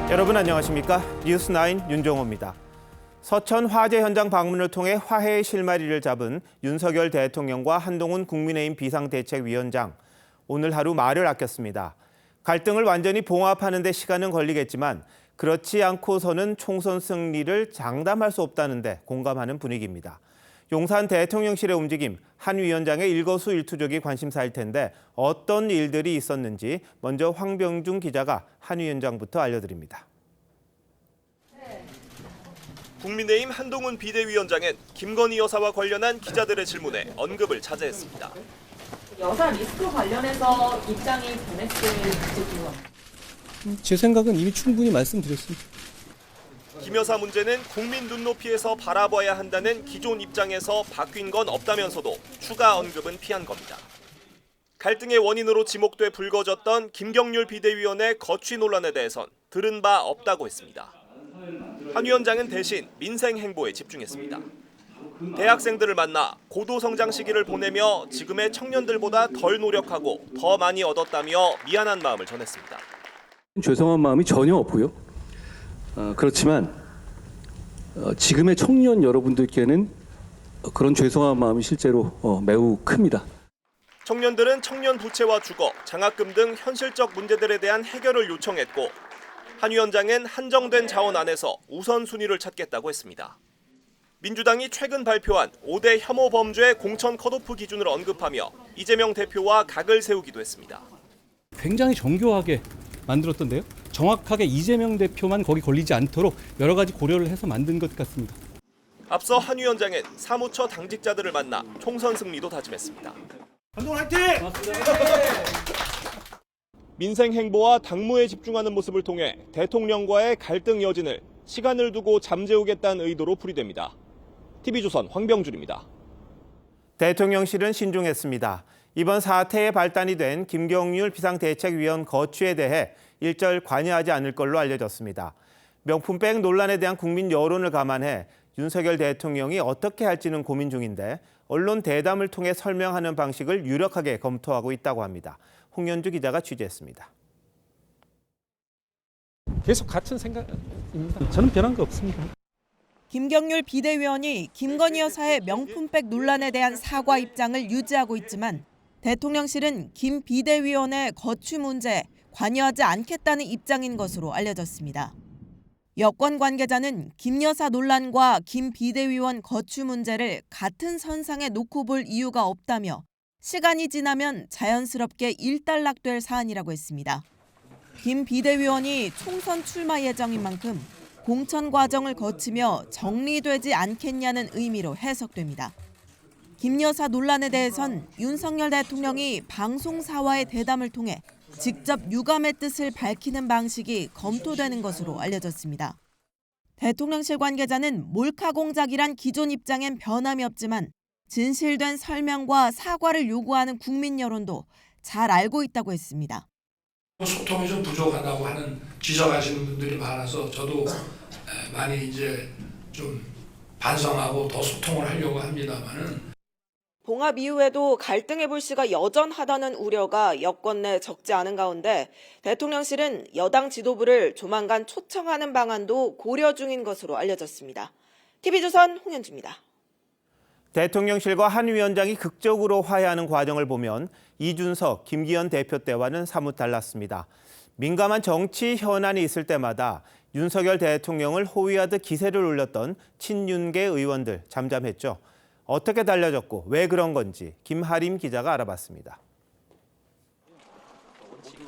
여러분 안녕하십니까? 뉴스9 윤종호입니다. 서천 화재 현장 방문을 통해 화해의 실마리를 잡은 윤석열 대통령과 한동훈 국민의힘 비상대책위원장. 오늘 하루 말을 아꼈습니다. 갈등을 완전히 봉합하는 데 시간은 걸리겠지만 그렇지 않고서는 총선 승리를 장담할 수 없다는데 공감하는 분위기입니다. 용산 대통령실의 움직임, 한 위원장의 일거수일투족이 관심사일 텐데 어떤 일들이 있었는지 먼저 황병중 기자가 한 위원장부터 알려드립니다. 국민의힘 한동훈 비대위원장은 김건희 여사와 관련한 기자들의 질문에 언급을 자제했습니다. 여사 리스크 관련해서 입장이 변했을지요. 제 생각은 이미 충분히 말씀드렸습니다. 김 여사 문제는 국민 눈높이에서 바라봐야 한다는 기존 입장에서 바뀐 건 없다면서도 추가 언급은 피한 겁니다. 갈등의 원인으로 지목돼 불거졌던 김경률 비대위원의 거취 논란에 대해선 들은 바 없다고 했습니다. 한 위원장은 대신 민생 행보에 집중했습니다. 대학생들을 만나 고도 성장 시기를 보내며 지금의 청년들보다 덜 노력하고 더 많이 얻었다며 미안한 마음을 전했습니다. 죄송한 마음이 전혀 없고요. 그렇지만 지금의 청년 여러분들께는 그런 죄송한 마음이 실제로 매우 큽니다. 청년들은 청년 부채와 주거, 장학금 등 현실적 문제들에 대한 해결을 요청했고 한 위원장은 한정된 자원 안에서 우선순위를 찾겠다고 했습니다. 민주당이 최근 발표한 5대 혐오 범죄 공천 컷오프 기준을 언급하며 이재명 대표와 각을 세우기도 했습니다. 굉장히 정교하게 만들었던데요. 정확하게 이재명 대표만 거기 걸리지 않도록 여러 가지 고려를 해서 만든 것 같습니다. 앞서 한 위원장은 사무처 당직자들을 만나 총선 승리도 다짐했습니다. 한동훈 화이팅! 민생 행보와 당무에 집중하는 모습을 통해 대통령과의 갈등 여진을 시간을 두고 잠재우겠다는 의도로 풀이됩니다. TV조선 황병준입니다. 대통령실은 신중했습니다. 이번 사태의 발단이 된 김경률 비상대책위원 거취에 대해 일절 관여하지 않을 걸로 알려졌습니다. 명품백 논란에 대한 국민 여론을 감안해 윤석열 대통령이 어떻게 할지는 고민 중인데 언론 대담을 통해 설명하는 방식을 유력하게 검토하고 있다고 합니다. 홍현주 기자가 취재했습니다. 계속 같은 생각입니다. 저는 변한 거 없습니다. 김경률 비대위원이 김건희 여사의 명품백 논란에 대한 사과 입장을 유지하고 있지만 대통령실은 김 비대위원의 거취 문제에 관여하지 않겠다는 입장인 것으로 알려졌습니다. 여권 관계자는 김 여사 논란과 김 비대위원 거취 문제를 같은 선상에 놓고 볼 이유가 없다며 시간이 지나면 자연스럽게 일단락될 사안이라고 했습니다. 김 비대위원이 총선 출마 예정인 만큼 공천 과정을 거치며 정리되지 않겠냐는 의미로 해석됩니다. 김 여사 논란에 대해선 윤석열 대통령이 방송사와의 대담을 통해 직접 유감의 뜻을 밝히는 방식이 검토되는 것으로 알려졌습니다. 대통령실 관계자는 몰카 공작이란 기존 입장엔 변함이 없지만 진실된 설명과 사과를 요구하는 국민 여론도 잘 알고 있다고 했습니다. 소통이 좀 부족하다고 하는 지적하시는 분들이 많아서 저도 많이 이제 좀 반성하고 더 소통을 하려고 합니다만은 봉합 이후에도 갈등의 불씨가 여전하다는 우려가 여권 내 적지 않은 가운데 대통령실은 여당 지도부를 조만간 초청하는 방안도 고려 중인 것으로 알려졌습니다. TV조선 홍현주입니다. 대통령실과 한 위원장이 극적으로 화해하는 과정을 보면 이준석, 김기현 대표 때와는 사뭇 달랐습니다. 민감한 정치 현안이 있을 때마다 윤석열 대통령을 호위하듯 기세를 올렸던 친윤계 의원들 잠잠했죠. 어떻게 달라졌고 왜 그런 건지 김하림 기자가 알아봤습니다.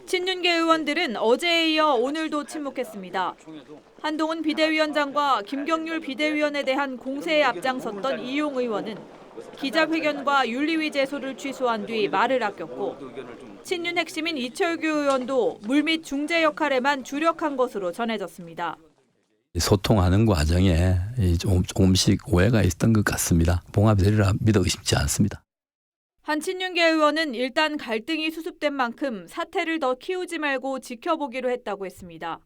친윤계 의원들은 어제에 이어 오늘도 침묵했습니다. 한동훈 비대위원장과 김경률 비대위원에 대한 공세에 앞장섰던 이용 의원은 기자회견과 윤리위 제소를 취소한 뒤 말을 아꼈고 친윤 핵심인 이철규 의원도 물밑 중재 역할에만 주력한 것으로 전해졌습니다. 소통하는 과정에 조금씩 오해가 있었던 것 같습니다. 봉합이 되리라 믿어 의심치 않습니다. 한 친윤계 의원은 일단 갈등이 수습된 만큼 사태를 더 키우지 말고 지켜보기로 했다고 했습니다.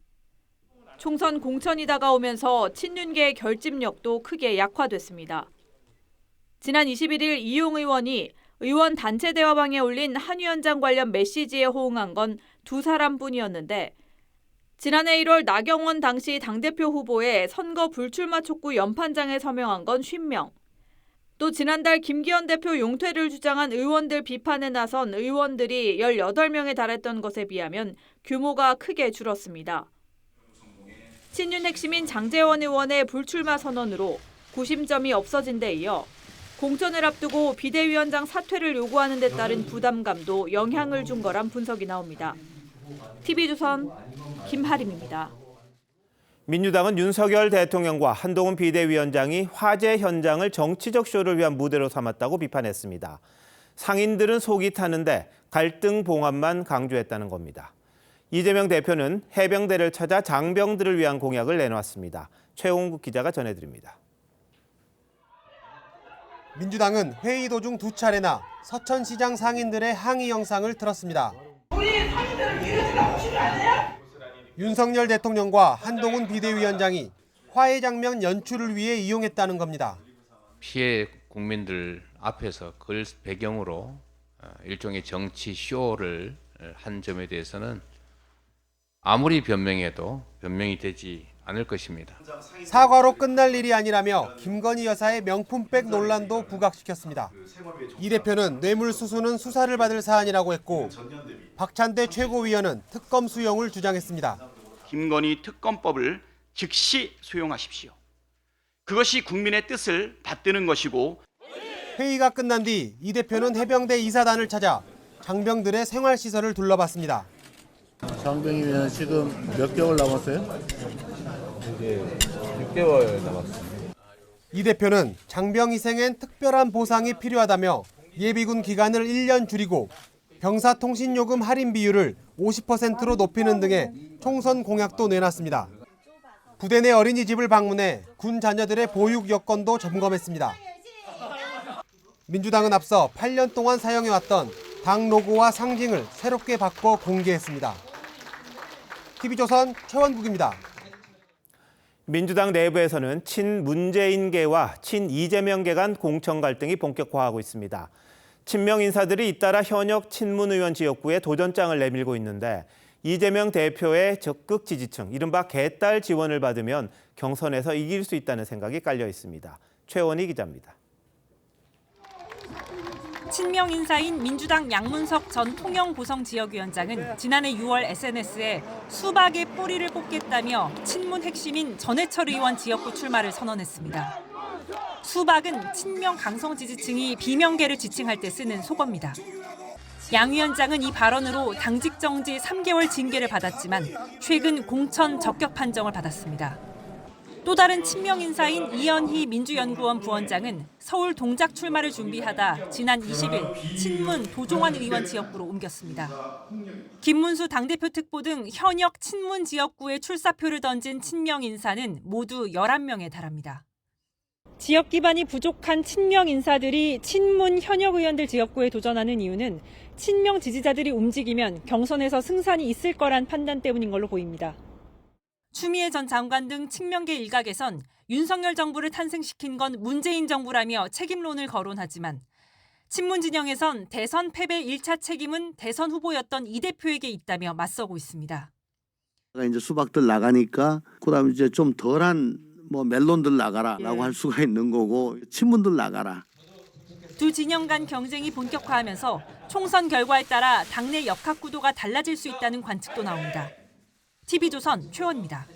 총선 공천이 다가오면서 친윤계의 결집력도 크게 약화됐습니다. 지난 21일 이용 의원이 의원 단체 대화방에 올린 한 위원장 관련 메시지에 호응한 건 두 사람뿐이었는데 지난해 1월 나경원 당시 당대표 후보의 선거 불출마 촉구 연판장에 서명한 건 50명. 또 지난달 김기현 대표 용퇴를 주장한 의원들 비판에 나선 의원들이 18명에 달했던 것에 비하면 규모가 크게 줄었습니다. 친윤 핵심인 장제원 의원의 불출마 선언으로 구심점이 없어진 데 이어 공천을 앞두고 비대위원장 사퇴를 요구하는 데 따른 부담감도 영향을 준 거란 분석이 나옵니다. TV조선 김하림입니다. 민주당은 윤석열 대통령과 한동훈 비대위원장이 화재 현장을 정치적 쇼를 위한 무대로 삼았다고 비판했습니다. 상인들은 속이 타는데 갈등 봉합만 강조했다는 겁니다. 이재명 대표는 해병대를 찾아 장병들을 위한 공약을 내놓았습니다. 최홍국 기자가 전해드립니다. 민주당은 회의 도중 2차례나 서천시장 상인들의 항의 영상을 틀었습니다. 우리 상인들을 위해서 오시면 안 돼요? 윤석열 대통령과 한동훈 비대위원장이 화해 장면 연출을 위해 이용했다는 겁니다. 피해 국민들 앞에서 그걸 배경으로 일종의 정치 쇼를 한 점에 대해서는 아무리 변명해도 변명이 되지 않을 것입니다. 사과로 끝날 일이 아니라며 김건희 여사의 명품백 논란도 부각시켰습니다. 이 대표는 뇌물수수는 수사를 받을 사안이라고 했고 박찬대 최고위원은 특검 수용을 주장했습니다. 김건희 특검법을 즉시 수용하십시오. 그것이 국민의 뜻을 받드는 것이고. 회의가 끝난 뒤 이 대표는 해병대 이사단을 찾아 장병들의 생활시설을 둘러봤습니다. 장병이면 지금 몇 개월 남았어요? 이제 6개월 남았습니다. 이 대표는 장병 희생엔 특별한 보상이 필요하다며 예비군 기간을 1년 줄이고 병사통신요금 할인 비율을 50%로 높이는 등의 총선 공약도 내놨습니다. 부대 내 어린이집을 방문해 군 자녀들의 보육 여건도 점검했습니다. 민주당은 앞서 8년 동안 사용해왔던 당 로고와 상징을 새롭게 바꿔 공개했습니다. TV조선 최원국입니다. 민주당 내부에서는 친문재인계와 친이재명계 간 공천 갈등이 본격화하고 있습니다. 친명 인사들이 잇따라 현역 친문 의원 지역구에 도전장을 내밀고 있는데 이재명 대표의 적극 지지층, 이른바 개딸 지원을 받으면 경선에서 이길 수 있다는 생각이 깔려 있습니다. 최원희 기자입니다. 친명 인사인 민주당 양문석 전 통영고성지역위원장은 지난해 6월 SNS에 수박의 뿌리를 뽑겠다며 친문 핵심인 전해철 의원 지역구 출마를 선언했습니다. 수박은 친명 강성 지지층이 비명계를 지칭할 때 쓰는 속어입니다. 양 위원장은 이 발언으로 당직 정지 3개월 징계를 받았지만 최근 공천 적격 판정을 받았습니다. 또 다른 친명 인사인 이현희 민주연구원 부원장은 서울 동작 출마를 준비하다 지난 20일 친문 도종환 의원 지역구로 옮겼습니다. 김문수 당대표 특보 등 현역 친문 지역구에 출사표를 던진 친명 인사는 모두 11명에 달합니다. 지역 기반이 부족한 친명 인사들이 친문 현역 의원들 지역구에 도전하는 이유는 친명 지지자들이 움직이면 경선에서 승산이 있을 거란 판단 때문인 걸로 보입니다. 추미애 전 장관 등 친명계 일각에선 윤석열 정부를 탄생시킨 건 문재인 정부라며 책임론을 거론하지만 친문 진영에선 대선 패배 1차 책임은 대선 후보였던 이 대표에게 있다며 맞서고 있습니다. 이제 수박들 나가니까 그다음에 이제 좀 덜한 멜론들 나가라라고 할 수가 있는 거고 친문들 나가라. 두 진영 간 경쟁이 본격화하면서 총선 결과에 따라 당내 역학 구도가 달라질 수 있다는 관측도 나옵니다. TV조선 최원입니다.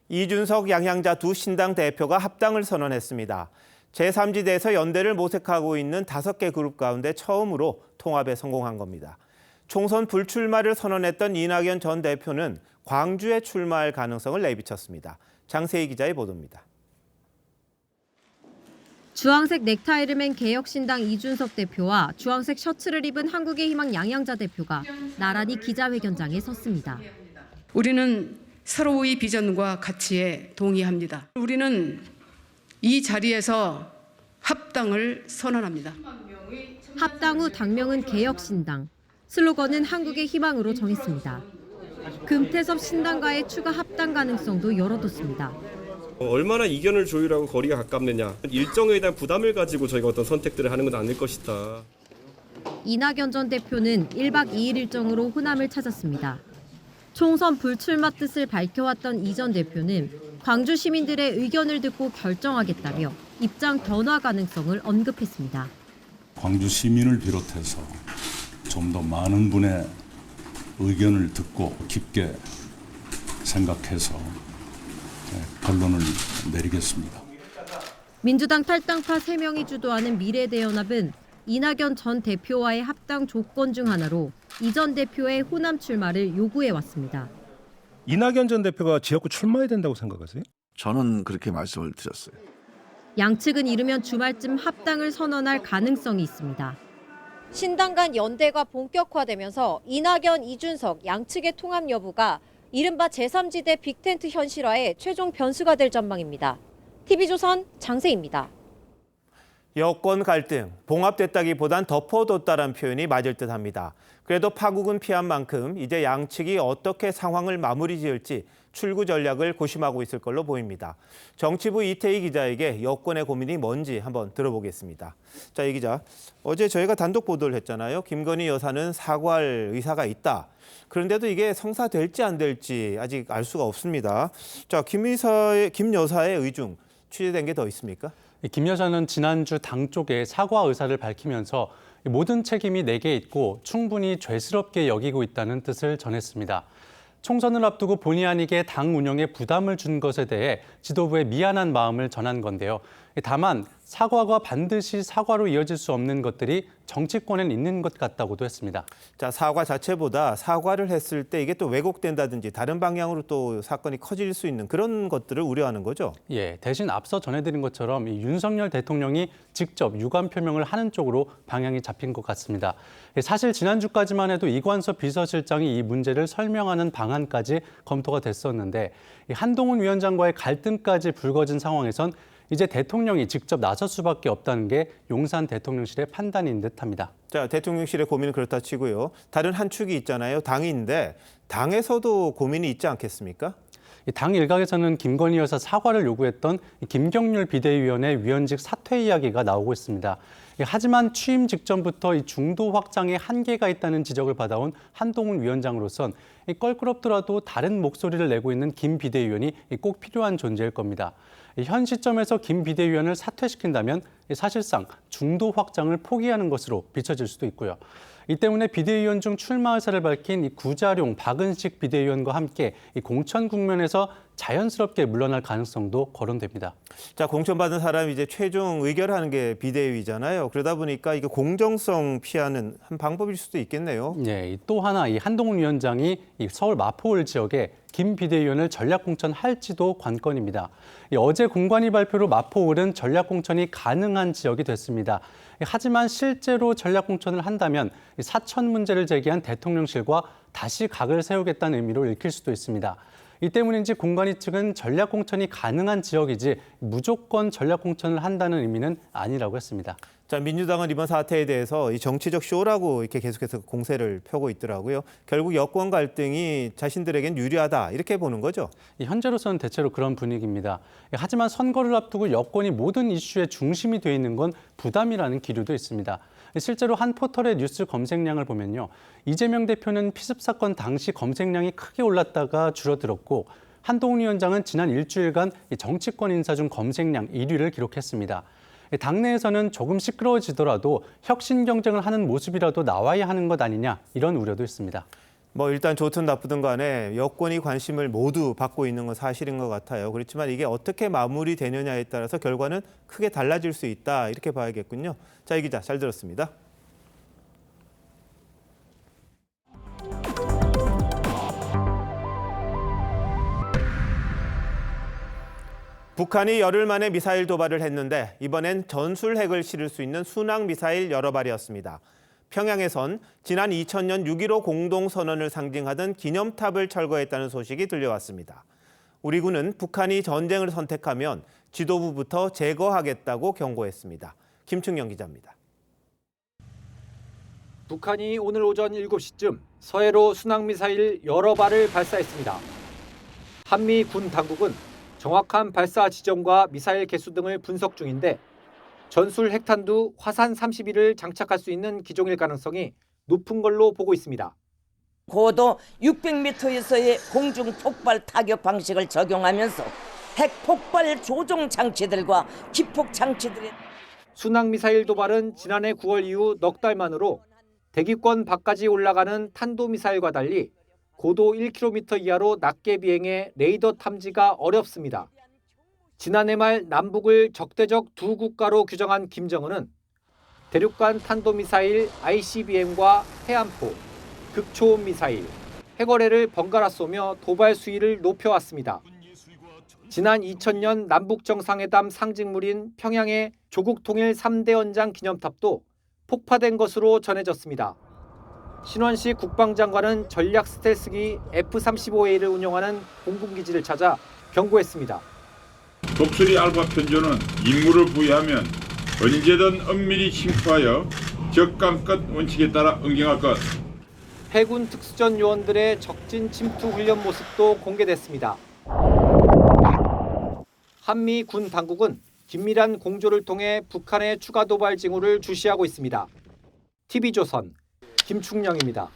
이준석, 양향자 두 신당 대표가 합당을 선언했습니다. 제3지대에서 연대를 모색하고 있는 5개 그룹 가운데 처음으로 통합에 성공한 겁니다. 총선 불출마를 선언했던 이낙연 전 대표는 광주에 출마할 가능성을 내비쳤습니다. 장세희 기자의 보도입니다. 주황색 넥타이를 맨 개혁신당 이준석 대표와 주황색 셔츠를 입은 한국의 희망 양향자 대표가 나란히 기자회견장에 섰습니다. 우리는 서로의 비전과 가치에 동의합니다. 우리는 이 자리에서 합당을 선언합니다. 합당 후 당명은 개혁신당, 슬로건은 한국의 희망으로 정했습니다. 금태섭 신당과의 추가 합당 가능성도 열어뒀습니다. 얼마나 이견을 조율하고 거리가 가깝느냐, 일정에 대한 부담을 가지고 저희가 어떤 선택들을 하는 건 아닐 것이다. 이낙연 전 대표는 1박 2일 일정으로 호남을 찾았습니다. 총선 불출마 뜻을 밝혀왔던 이 전 대표는 광주 시민들의 의견을 듣고 결정하겠다며 입장 변화 가능성을 언급했습니다. 광주 시민을 비롯해서 좀 더 많은 분의 의견을 듣고 깊게 생각해서 결론을 내리겠습니다. 민주당 탈당파 3명이 주도하는 미래대연합은 이낙연 전 대표와의 합당 조건 중 하나로 이 전 대표의 호남 출마를 요구해왔습니다. 이낙연 전 대표가 지역구 출마해야 된다고 생각하세요? 저는 그렇게 말씀을 드렸어요. 양측은 이르면 주말쯤 합당을 선언할 가능성이 있습니다. 신당 간 연대가 본격화되면서 이낙연, 이준석 양측의 통합 여부가 이른바 제3지대 빅텐트 현실화의 최종 변수가 될 전망입니다. TV조선 장세희입니다. 여권 갈등, 봉합됐다기보단 덮어뒀다란 표현이 맞을 듯합니다. 그래도 파국은 피한 만큼 이제 양측이 어떻게 상황을 마무리 지을지 출구 전략을 고심하고 있을 걸로 보입니다. 정치부 이태희 기자에게 여권의 고민이 뭔지 한번 들어보겠습니다. 자, 이 기자, 어제 저희가 단독 보도를 했잖아요. 김건희 여사는 사과할 의사가 있다. 그런데도 이게 성사될지 안 될지 아직 알 수가 없습니다. 자, 김 여사의 의중 취재된 게 더 있습니까? 김 여사는 지난주 당 쪽에 사과 의사를 밝히면서 모든 책임이 내게 있고 충분히 죄스럽게 여기고 있다는 뜻을 전했습니다. 총선을 앞두고 본의 아니게 당 운영에 부담을 준 것에 대해 지도부에 미안한 마음을 전한 건데요. 다만 사과가 반드시 사과로 이어질 수 없는 것들이 정치권엔 있는 것 같다고도 했습니다. 자, 사과 자체보다 사과를 했을 때 이게 또 왜곡된다든지 다른 방향으로 또 사건이 커질 수 있는 그런 것들을 우려하는 거죠? 예, 대신 앞서 전해드린 것처럼 윤석열 대통령이 직접 유감 표명을 하는 쪽으로 방향이 잡힌 것 같습니다. 사실 지난주까지만 해도 이관섭 비서실장이 이 문제를 설명하는 방안까지 검토가 됐었는데 한동훈 위원장과의 갈등까지 불거진 상황에선 이제 대통령이 직접 나설 수밖에 없다는 게 용산 대통령실의 판단인 듯합니다. 자, 대통령실의 고민은 그렇다 치고요. 다른 한 축이 있잖아요. 당인데 당에서도 고민이 있지 않겠습니까? 당 일각에서는 김건희 여사 사과를 요구했던 김경률 비대위원회 위원직 사퇴 이야기가 나오고 있습니다. 하지만 취임 직전부터 이 중도 확장에 한계가 있다는 지적을 받아온 한동훈 위원장으로선 껄끄럽더라도 다른 목소리를 내고 있는 김 비대위원이 꼭 필요한 존재일 겁니다. 현 시점에서 김 비대위원을 사퇴시킨다면 사실상 중도 확장을 포기하는 것으로 비춰질 수도 있고요. 이 때문에 비대위원 중 출마 의사를 밝힌 구자룡, 박은식 비대위원과 함께 공천 국면에서 자연스럽게 물러날 가능성도 거론됩니다. 자, 공천받은 사람이 이제 최종 의결하는 게 비대위잖아요. 그러다 보니까 이게 공정성 피하는 한 방법일 수도 있겠네요. 네, 또 하나 이 한동훈 위원장이 이 서울 마포울 지역에 김 비대위원을 전략 공천할지도 관건입니다. 어제 공관위 발표로 마포울은 전략 공천이 가능한 지역이 됐습니다. 하지만 실제로 전략 공천을 한다면 사천 문제를 제기한 대통령실과 다시 각을 세우겠다는 의미로 읽힐 수도 있습니다. 이 때문인지 공관위 측은 전략 공천이 가능한 지역이지 무조건 전략 공천을 한다는 의미는 아니라고 했습니다. 자, 민주당은 이번 사태에 대해서 이 정치적 쇼라고 이렇게 계속해서 공세를 펴고 있더라고요. 결국 여권 갈등이 자신들에겐 유리하다 이렇게 보는 거죠? 현재로서는 대체로 그런 분위기입니다. 하지만 선거를 앞두고 여권이 모든 이슈의 중심이 돼 있는 건 부담이라는 기류도 있습니다. 실제로 한 포털의 뉴스 검색량을 보면요. 이재명 대표는 피습 사건 당시 검색량이 크게 올랐다가 줄어들었고 한동훈 위원장은 지난 일주일간 정치권 인사 중 검색량 1위를 기록했습니다. 당내에서는 조금 시끄러워지더라도 혁신 경쟁을 하는 모습이라도 나와야 하는 것 아니냐 이런 우려도 있습니다. 뭐 일단 좋든 나쁘든 간에 여권이 관심을 모두 받고 있는 건 사실인 것 같아요. 그렇지만 이게 어떻게 마무리되느냐에 따라서 결과는 크게 달라질 수 있다 이렇게 봐야겠군요. 자, 이 기자 잘 들었습니다. 북한이 열흘 만에 미사일 도발을 했는데 이번엔 전술핵을 실을 수 있는 순항미사일 여러 발이었습니다. 평양에선 지난 2000년 6.15 공동선언을 상징하던 기념탑을 철거했다는 소식이 들려왔습니다. 우리 군은 북한이 전쟁을 선택하면 지도부부터 제거하겠다고 경고했습니다. 김충영 기자입니다. 북한이 오늘 오전 7시쯤 서해로 순항미사일 여러 발을 발사했습니다. 한미 군 당국은 정확한 발사 지점과 미사일 개수 등을 분석 중인데 전술 핵탄두 화산 31을 장착할 수 있는 기종일 가능성이 높은 걸로 보고 있습니다. 고도 600m에서의 공중 폭발 타격 방식을 적용하면서 핵 폭발 조종 장치들과 기폭 장치들의 순항미사일 도발은 지난해 9월 이후 넉 달 만으로 대기권 밖까지 올라가는 탄도미사일과 달리 고도 1km 이하로 낮게 비행해 레이더 탐지가 어렵습니다. 지난해 말 남북을 적대적 두 국가로 규정한 김정은은 대륙간 탄도미사일 ICBM과 해안포, 극초음 미사일, 해거래를 번갈아 쏘며 도발 수위를 높여왔습니다. 지난 2000년 남북 정상회담 상징물인 평양의 조국 통일 3대 연장 기념탑도 폭파된 것으로 전해졌습니다. 신원식 국방장관은 전략 스텔스기 F-35A를 운용하는 공군기지를 찾아 경고했습니다. 독수리 알파 편조는 임무를 부여하면 언제든 엄밀히 침투하여 적감껏 원칙에 따라 응징할 것. 해군 특수전 요원들의 적진 침투 훈련 모습도 공개됐습니다. 한미 군 당국은 긴밀한 공조를 통해 북한의 추가 도발 징후를 주시하고 있습니다. TV조선 김충령입니다.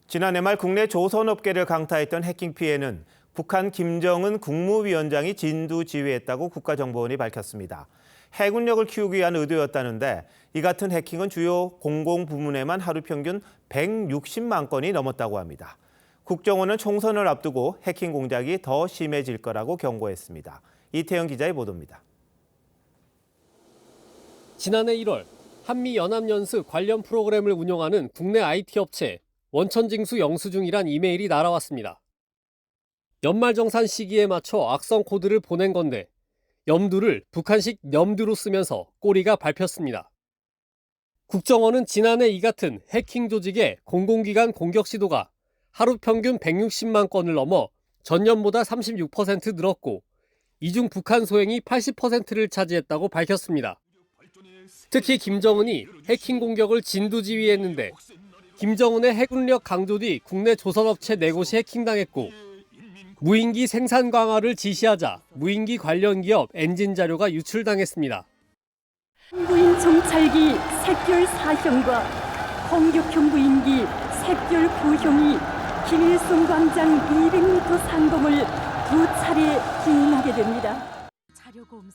지난해 말 국내 조선업계를 강타했던 해킹 피해는 북한 김정은 국무위원장이 진두지휘했다고 국가정보원이 밝혔습니다. 해군력을 키우기 위한 의도였다는데 이 같은 해킹은 주요 공공부문에만 하루 평균 160만 건이 넘었다고 합니다. 국정원은 총선을 앞두고 해킹 공작이 더 심해질 거라고 경고했습니다. 이태영 기자의 보도입니다. 지난해 1월 한미연합연수 관련 프로그램을 운영하는 국내 IT 업체 원천징수 영수증이란 이메일이 날아왔습니다. 연말정산 시기에 맞춰 악성 코드를 보낸 건데 염두를 북한식 염두로 쓰면서 꼬리가 밟혔습니다. 국정원은 지난해 이 같은 해킹 조직의 공공기관 공격 시도가 하루 평균 160만 건을 넘어 전년보다 36% 늘었고 이 중 북한 소행이 80%를 차지했다고 밝혔습니다. 특히 김정은이 해킹 공격을 진두지휘했는데 김정은의 해군력 강조 뒤 국내 조선업체 4곳이 해킹당했고 무인기 생산 강화를 지시하자 무인기 관련 기업 엔진 자료가 유출당했습니다. 무인 정찰기 색별 4형과 공격형 무인기 색별 9형이 김일성 광장 200m 상공을 2차례 기인하게 됩니다.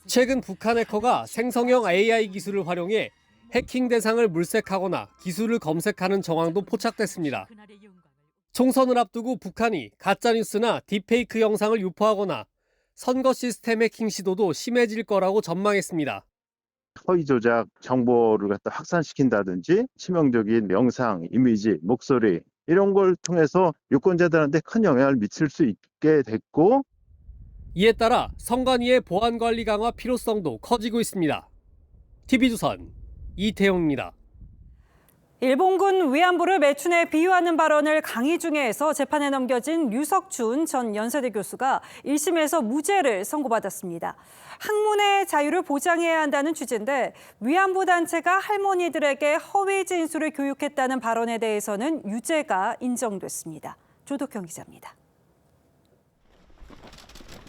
최근 북한 해커가 생성형 AI 기술을 활용해 해킹 대상을 물색하거나 기술을 검색하는 정황도 포착됐습니다. 총선을 앞두고 북한이 가짜뉴스나 딥페이크 영상을 유포하거나 선거 시스템 해킹 시도도 심해질 거라고 전망했습니다. 허위 조작 정보를 갖다 확산시킨다든지 치명적인 영상, 이미지, 목소리 이런 걸 통해서 유권자들한테 큰 영향을 미칠 수 있게 됐고 이에 따라 선관위의 보안 관리 강화 필요성도 커지고 있습니다. TV조선 이태용입니다. 일본군 위안부를 매춘에 비유하는 발언을 강의 중에 해서 재판에 넘겨진 류석준 전 연세대 교수가 1심에서 무죄를 선고받았습니다. 학문의 자유를 보장해야 한다는 취지인데 위안부 단체가 할머니들에게 허위 진술을 교육했다는 발언에 대해서는 유죄가 인정됐습니다. 조덕형 기자입니다.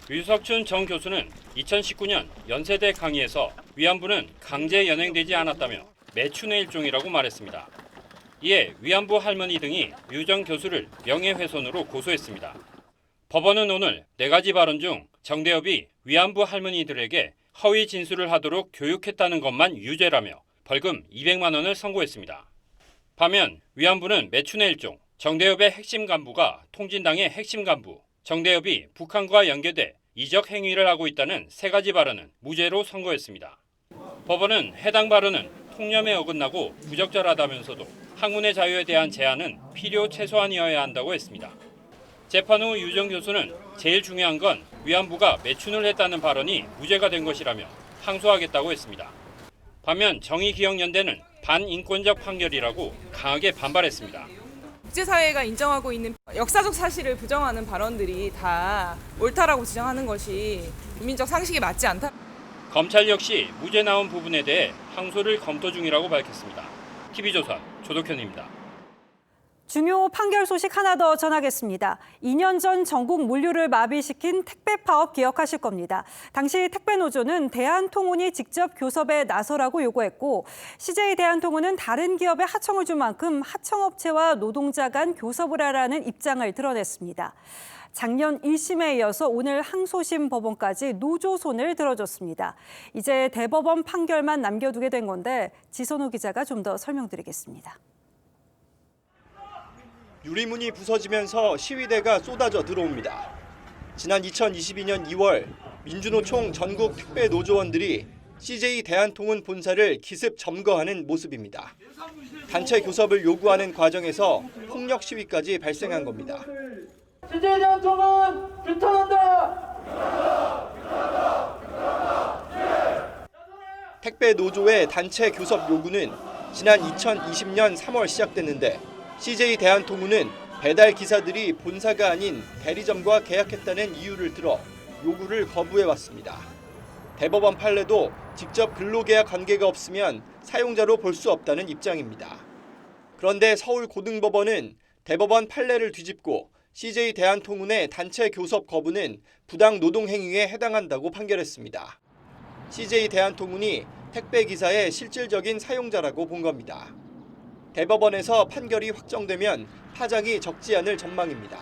류석준 전 교수는 2019년 연세대 강의에서 위안부는 강제 연행되지 않았다며 매춘의 일종이라고 말했습니다. 이에 위안부 할머니 등이 류 전 교수를 명예훼손으로 고소했습니다. 법원은 오늘 4가지 발언 중 정대협이 위안부 할머니들에게 허위 진술을 하도록 교육했다는 것만 유죄라며 벌금 200만 원을 선고했습니다. 반면 위안부는 매춘의 일종, 정대협의 핵심 간부가 통진당의 핵심 간부, 정대협이 북한과 연계돼 이적 행위를 하고 있다는 3가지 발언은 무죄로 선고했습니다. 법원은 해당 발언은 통념에 어긋나고 부적절하다면서도 학문의 자유에 대한 제한은 필요 최소한이어야 한다고 했습니다. 재판 후 유 전 교수는 제일 중요한 건 위안부가 매춘을 했다는 발언이 무죄가 된 것이라며 항소하겠다고 했습니다. 반면 정의기억연대는 반인권적 판결이라고 강하게 반발했습니다. 국제사회가 인정하고 있는 역사적 사실을 부정하는 발언들이 다 옳다라고 주장하는 것이 국민적 상식에 맞지 않다. 검찰 역시 무죄 나온 부분에 대해 항소를 검토 중이라고 밝혔습니다. TV조선 조덕현입니다. 중요 판결 소식 하나 더 전하겠습니다. 2년 전 전국 물류를 마비시킨 택배 파업 기억하실 겁니다. 당시 택배노조는 대한통운이 직접 교섭에 나서라고 요구했고 CJ 대한통운은 다른 기업에 하청을 준 만큼 하청업체와 노동자 간 교섭을 하라는 입장을 드러냈습니다. 작년 1심에 이어서 오늘 항소심 법원까지 노조 손을 들어줬습니다. 이제 대법원 판결만 남겨두게 된 건데 지선호 기자가 좀 더 설명드리겠습니다. 유리문이 부서지면서 시위대가 쏟아져 들어옵니다. 지난 2022년 2월 민주노총 전국 택배 노조원들이 CJ 대한통운 본사를 기습 점거하는 모습입니다. 단체 교섭을 요구하는 과정에서 폭력 시위까지 발생한 겁니다. CJ 대한통운 규탄한다! 택배 노조의 단체 교섭 요구는 지난 2020년 3월 시작됐는데 CJ 대한통운은 배달 기사들이 본사가 아닌 대리점과 계약했다는 이유를 들어 요구를 거부해왔습니다. 대법원 판례도 직접 근로계약 관계가 없으면 사용자로 볼 수 없다는 입장입니다. 그런데 서울고등법원은 대법원 판례를 뒤집고 CJ 대한통운의 단체 교섭 거부는 부당 노동행위에 해당한다고 판결했습니다. CJ 대한통운이 택배 기사의 실질적인 사용자라고 본 겁니다. 대법원에서 판결이 확정되면 파장이 적지 않을 전망입니다.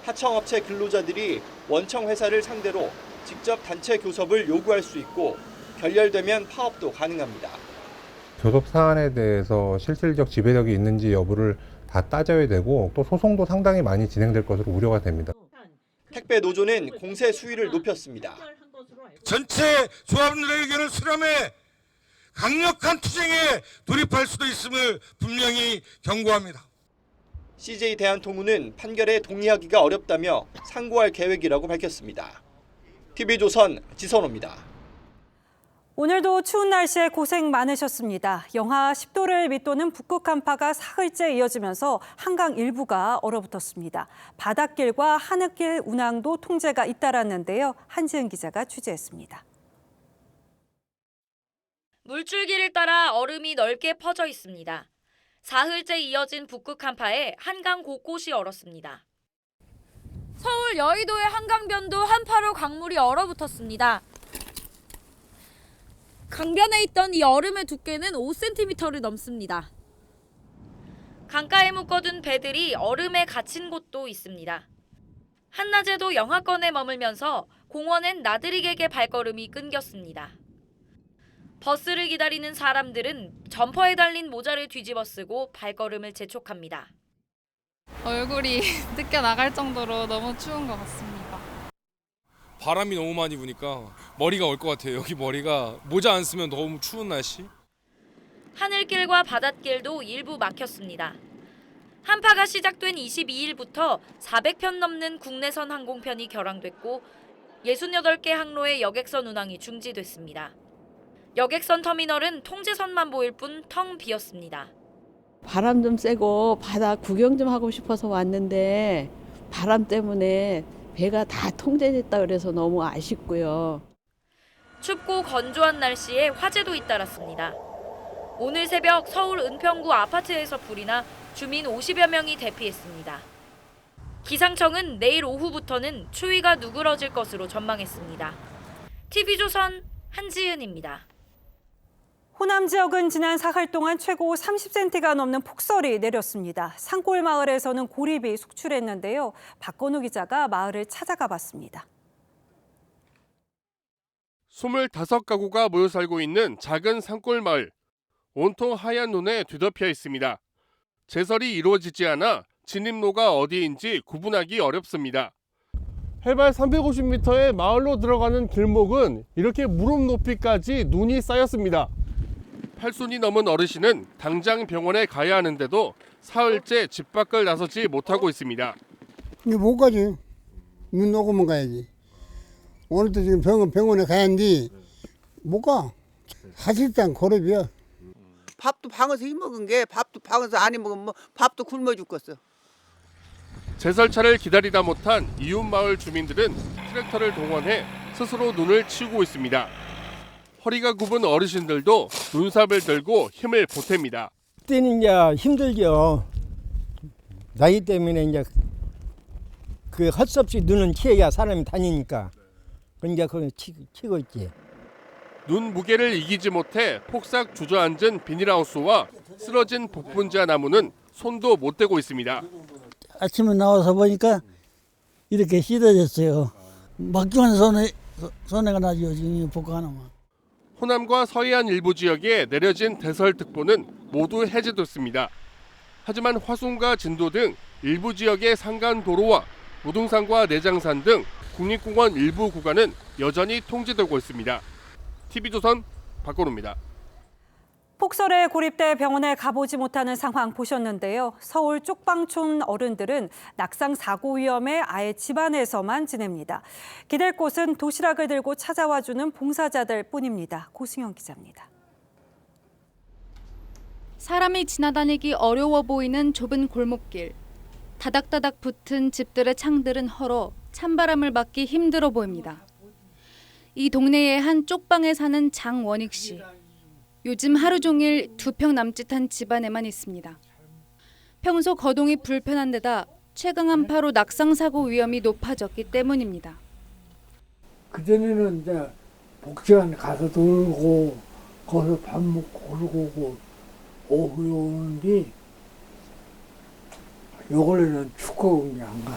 하청업체 근로자들이 원청 회사를 상대로 직접 단체 교섭을 요구할 수 있고 결렬되면 파업도 가능합니다. 교섭 사안에 대해서 실질적 지배력이 있는지 여부를 다 따져야 되고 또 소송도 상당히 많이 진행될 것으로 우려가 됩니다. 택배 노조는 공세 수위를 높였습니다. 전체 조합원들의 의견을 수렴해 강력한 투쟁에 돌입할 수도 있음을 분명히 경고합니다. CJ 대한통운은 판결에 동의하기가 어렵다며 상고할 계획이라고 밝혔습니다. TV조선 지선호입니다. 오늘도 추운 날씨에 고생 많으셨습니다. 영하 10도를 밑도는 북극 한파가 사흘째 이어지면서 한강 일부가 얼어붙었습니다. 바닷길과 하늘길 운항도 통제가 잇따랐는데요. 한지은 기자가 취재했습니다. 물줄기를 따라 얼음이 넓게 퍼져 있습니다. 사흘째 이어진 북극 한파에 한강 곳곳이 얼었습니다. 서울 여의도의 한강변도 한파로 강물이 얼어붙었습니다. 강변에 있던 이 얼음의 두께는 5cm를 넘습니다. 강가에 묶어둔 배들이 얼음에 갇힌 곳도 있습니다. 한낮에도 영하권에 머물면서 공원엔 나들이객의 발걸음이 끊겼습니다. 버스를 기다리는 사람들은 점퍼에 달린 모자를 뒤집어 쓰고 발걸음을 재촉합니다. 얼굴이 느껴나갈 정도로 너무 추운 것 같습니다. 바람이 너무 많이 부니까 머리가 올 것 같아요. 여기 머리가 모자 안 쓰면 너무 추운 날씨. 하늘길과 바닷길도 일부 막혔습니다. 한파가 시작된 22일부터 400편 넘는 국내선 항공편이 결항됐고 68개 항로의 여객선 운항이 중지됐습니다. 여객선 터미널은 통제선만 보일 뿐 텅 비었습니다. 바람 좀 쐬고 바다 구경 좀 하고 싶어서 왔는데 바람 때문에 배가 다 통제됐다 그래서 너무 아쉽고요. 춥고 건조한 날씨에 화재도 잇따랐습니다. 오늘 새벽 서울 은평구 아파트에서 불이 나 주민 50여 명이 대피했습니다. 기상청은 내일 오후부터는 추위가 누그러질 것으로 전망했습니다. TV조선 한지은입니다. 호남 지역은 지난 사흘 동안 최고 30cm가 넘는 폭설이 내렸습니다. 산골 마을에서는 고립이 속출했는데요. 박건우 기자가 마을을 찾아가 봤습니다. 25가구가 모여 살고 있는 작은 산골 마을. 온통 하얀 눈에 뒤덮여 있습니다. 제설이 이루어지지 않아 진입로가 어디인지 구분하기 어렵습니다. 해발 350m의 마을로 들어가는 길목은 이렇게 무릎 높이까지 눈이 쌓였습니다. 8순이 넘은 어르신은 당장 병원에 가야 하는데도 사흘째 집 밖을 나서지 못하고 있습니다. 이제 못 가지. 눈 녹으면 가야지. 오늘도 지금 병원에 가야 하는데 못 가. 사실상 고립이야. 밥도 방에서 힘먹은 게 밥도 방에서 안 힘먹으면 뭐 밥도 굶어 죽겠어. 제설차를 기다리다 못한 이웃 마을 주민들은 트랙터를 동원해 스스로 눈을 치우고 있습니다. 허리가 굽은 어르신들도 눈삽을 들고 힘을 보탭니다. 뛰는 게 힘들죠. 나이 때문에 이제 그 헛없이 눈은 치해야 사람이 다니니까 이제 그걸 치고 있지. 눈 무게를 이기지 못해 폭삭 주저앉은 비닐하우스와 쓰러진 복분자 나무는 손도 못 대고 있습니다. 아침에 나와서 보니까 이렇게 씻어졌어요. 막중한 손해가 나죠. 지금 복구 하나만. 호남과 서해안 일부 지역에 내려진 대설특보는 모두 해제됐습니다. 하지만 화순과 진도 등 일부 지역의 산간 도로와 무등산과 내장산 등 국립공원 일부 구간은 여전히 통제되고 있습니다. TV조선 박건우입니다. 폭설에 고립돼 병원에 가보지 못하는 상황 보셨는데요. 서울 쪽방촌 어른들은 낙상 사고 위험에 아예 집안에서만 지냅니다. 기댈 곳은 도시락을 들고 찾아와주는 봉사자들 뿐입니다. 고승현 기자입니다. 사람이 지나다니기 어려워 보이는 좁은 골목길. 다닥다닥 붙은 집들의 창들은 헐어 찬바람을 맞기 힘들어 보입니다. 이 동네의 한 쪽방에 사는 장원익 씨. 요즘 하루 종일 2평 남짓한 집안에만 있습니다. 평소 거동이 불편한 데다 최강 한파로 낙상 사고 위험이 높아졌기 때문입니다. 그전에는 이제 복지관 가서 놀고 거기서 밥 먹고 그러고 오고 오후에 오는데 요 근래는 축구공이 안 가.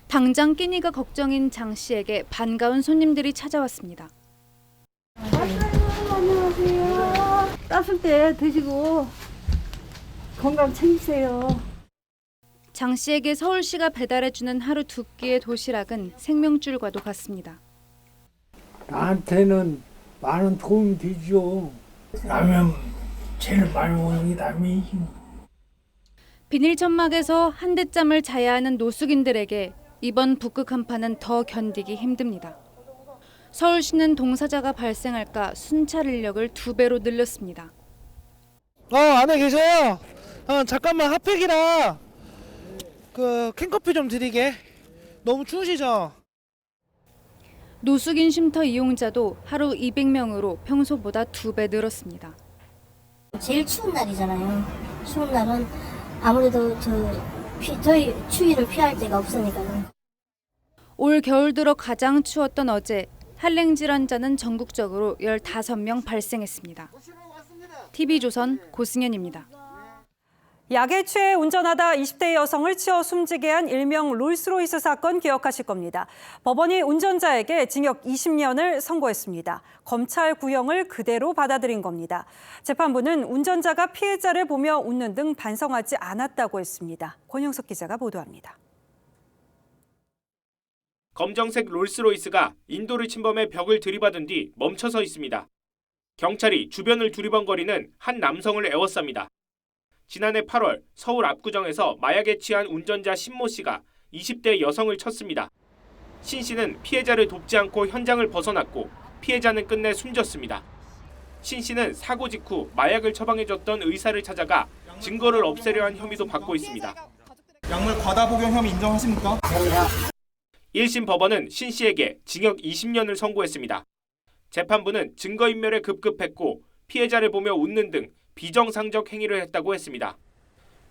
당장 끼니가 걱정인 장 씨에게 반가운 손님들이 찾아왔습니다. 안녕하세요. 따뜻할 때 드시고 건강 챙기세요. 장 씨에게 서울시가 배달해주는 하루 2끼의 도시락은 생명줄과도 같습니다. 나한테는 많은 도움이 되죠. 라면 제일 많이 먹는 게 라면이지. 비닐 천막에서 한 대짬을 자야 하는 노숙인들에게 이번 북극 한파는 더 견디기 힘듭니다. 서울시는 동사자가 발생할까 순찰 인력을 2배로 늘렸습니다. 안에 계세요. 잠깐만 핫팩이랑 캔커피 좀 드리게. 너무 추우시죠? 노숙인 쉼터 이용자도 하루 200명으로 평소보다 2배 늘었습니다. 제일 추운 날이잖아요. 추운 날은 아무래도 저희 추위를 피할 데가 없으니까요. 올 겨울 들어 가장 추웠던 어제 한랭 질환자는 전국적으로 15명 발생했습니다. TV조선 고승현입니다. 약에 취해 운전하다 20대 여성을 치어 숨지게 한 일명 롤스로이스 사건 기억하실 겁니다. 법원이 운전자에게 징역 20년을 선고했습니다. 검찰 구형을 그대로 받아들인 겁니다. 재판부는 운전자가 피해자를 보며 웃는 등 반성하지 않았다고 했습니다. 권영석 기자가 보도합니다. 검정색 롤스로이스가 인도를 침범해 벽을 들이받은 뒤 멈춰서 있습니다. 경찰이 주변을 두리번거리는 한 남성을 에워쌉니다. 지난해 8월 서울 압구정에서 마약에 취한 운전자 신모 씨가 20대 여성을 쳤습니다. 신 씨는 피해자를 돕지 않고 현장을 벗어났고 피해자는 끝내 숨졌습니다. 신 씨는 사고 직후 마약을 처방해줬던 의사를 찾아가 증거를 없애려 한 혐의도 받고 있습니다. 약물 과다 복용 혐의 인정하십니까? 1심 법원은 신 씨에게 징역 20년을 선고했습니다. 재판부는 증거인멸에 급급했고 피해자를 보며 웃는 등 비정상적 행위를 했다고 했습니다.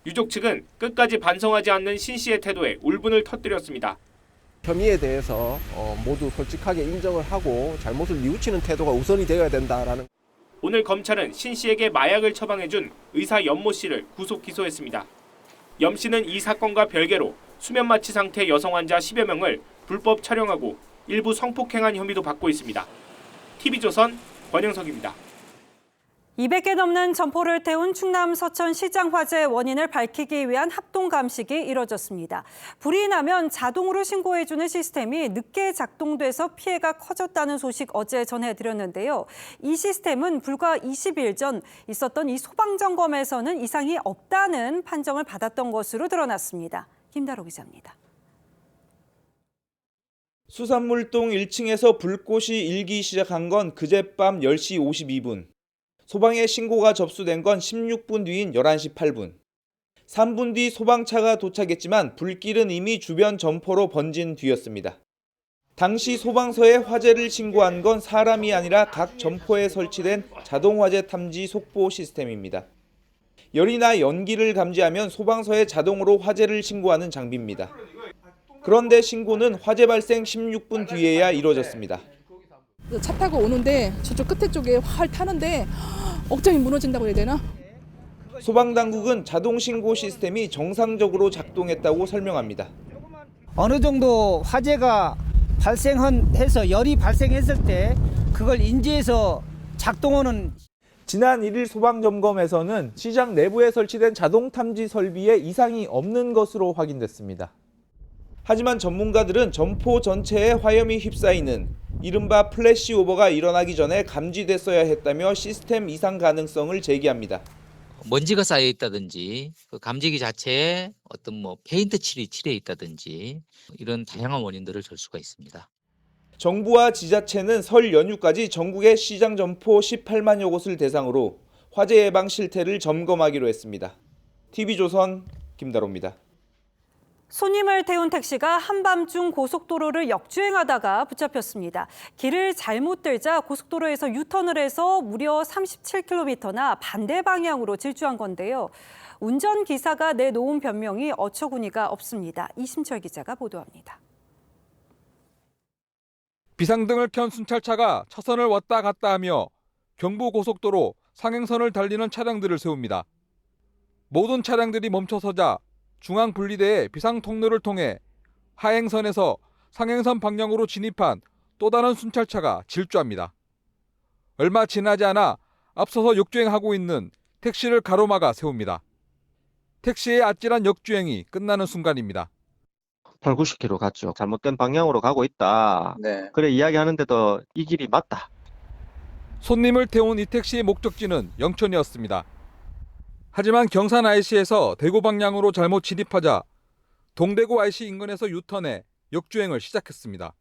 유족 측은 끝까지 반성하지 않는 신 씨의 태도에 울분을 터뜨렸습니다. 혐의에 대해서 모두 솔직하게 인정을 하고 잘못을 뉘우치는 태도가 우선이 되어야 된다라는. 오늘 검찰은 신 씨에게 마약을 처방해준 의사 연모 씨를 구속 기소했습니다. 염 씨는 이 사건과 별개로 수면 마취 상태 여성 환자 10여 명을 불법 촬영하고 일부 성폭행한 혐의도 받고 있습니다. TV조선 권영석입니다. 200개 넘는 점포를 태운 충남 서천 시장 화재 원인을 밝히기 위한 합동 감식이 이뤄졌습니다. 불이 나면 자동으로 신고해주는 시스템이 늦게 작동돼서 피해가 커졌다는 소식 어제 전해드렸는데요. 이 시스템은 불과 20일 전 있었던 이 소방점검에서는 이상이 없다는 판정을 받았던 것으로 드러났습니다. 김다로 기자입니다. 수산물동 1층에서 불꽃이 일기 시작한 건 그젯밤 10시 52분. 소방에 신고가 접수된 건 16분 뒤인 11시 8분. 3분 뒤 소방차가 도착했지만 불길은 이미 주변 점포로 번진 뒤였습니다. 당시 소방서에 화재를 신고한 건 사람이 아니라 각 점포에 설치된 자동 화재 탐지 속보 시스템입니다. 열이나 연기를 감지하면 소방서에 자동으로 화재를 신고하는 장비입니다. 그런데 신고는 화재 발생 16분 뒤에야 이루어졌습니다. 차 타고 오는데 저쪽 끝에 쪽에 활 타는데 억장이 무너진다고 해야 되나? 소방당국은 자동 신고 시스템이 정상적으로 작동했다고 설명합니다. 어느 정도 화재가 발생해서 열이 발생했을 때 그걸 인지해서 작동하는. 지난 1일 소방점검에서는 시장 내부에 설치된 자동 탐지 설비에 이상이 없는 것으로 확인됐습니다. 하지만 전문가들은 점포 전체에 화염이 휩싸이는 이른바 플래시오버가 일어나기 전에 감지됐어야 했다며 시스템 이상 가능성을 제기합니다. 먼지가 쌓여 있다든지 그 감지기 자체에 어떤 페인트 칠이 칠해 있다든지 이런 다양한 원인들을 들 수가 있습니다. 정부와 지자체는 설 연휴까지 전국의 시장 점포 18만여 곳을 대상으로 화재 예방 실태를 점검하기로 했습니다. TV조선 김다로입니다. 손님을 태운 택시가 한밤중 고속도로를 역주행하다가 붙잡혔습니다. 길을 잘못 들자 고속도로에서 유턴을 해서 무려 37km나 반대 방향으로 질주한 건데요. 운전기사가 내놓은 변명이 어처구니가 없습니다. 이심철 기자가 보도합니다. 비상등을 켠 순찰차가 차선을 왔다 갔다 하며 경부고속도로 상행선을 달리는 차량들을 세웁니다. 모든 차량들이 멈춰서자 중앙분리대의 비상통로를 통해 하행선에서 상행선 방향으로 진입한 또 다른 순찰차가 질주합니다. 얼마 지나지 않아 앞서서 역주행하고 있는 택시를 가로막아 세웁니다. 택시의 아찔한 역주행이 끝나는 순간입니다. 8, 90km 갔죠. 잘못된 방향으로 가고 있다. 그래 이야기하는데도 이 길이 맞다. 손님을 태운 이 택시의 목적지는 영천이었습니다. 하지만 경산 IC에서 대구 방향으로 잘못 진입하자 동대구 IC 인근에서 유턴해 역주행을 시작했습니다.